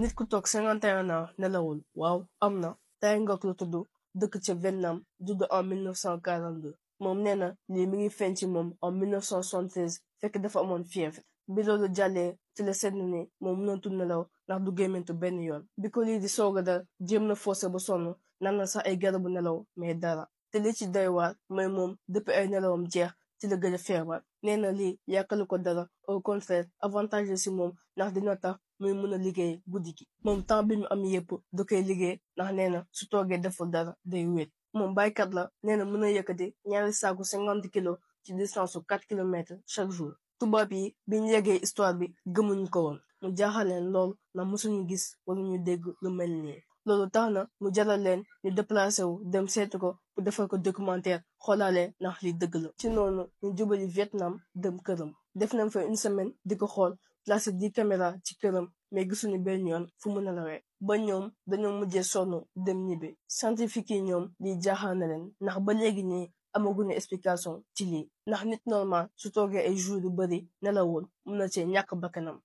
nit ku toog 51 ans nelawul waaw am na Taye Ngok la tudd dëkk ca Vietnam judd en 1942 moom nee na lii mi ngi feeñ ci moom en 1973 fekk dafa amoon fièvre bi loolu jàllee ci la seetlu ni moom mënatul nelaw ndax du gémmantu benn yoon bi ko lii di soog a dal jéem na forcé ba sonn naan na sax ay garabu nelaw mais dara te li ci doy waar mooy moom depuis ay nelawam jeex ci la gëj a feebar nee na lii yàkkalu ko dara au contraire avantage la si moom ndax dina tax muy mën a liggéey guddi gi moom temps bi mu am yépp da koy liggéey ndax nee na su toogee deful dara day wéet moom baykat la nee na mën a yëkkati ñaari saaku 50 kilos ci distance su 4 kilomètres chaque jour tubaab yi biñ yeggee histoire bi gëmuñu ko woon mu jaaxal leen lool ndax mësuñu gis wala ñu dégg lu mel nii loolu tax na mu jaral leen ñu déplacé wu dem seetu ko pour defal ko documentaire xoolaale ndax li dëgg la ci noonu ñu jubali Vietnam dem këram def nañ fa une semaine di ko xool placé 10 caméra ci këram mais gisuñu benn yoon fu mu nelawee ba ñoom dañoo mujjee sonn dem ñibbi scientifique yi ñoom lii jaaxal na leen ndax ba léegi nii amaguñu explication ci lii ndax nit normal su toogee ay jours yu bari nelawul mun na cee ñàkk bakkanam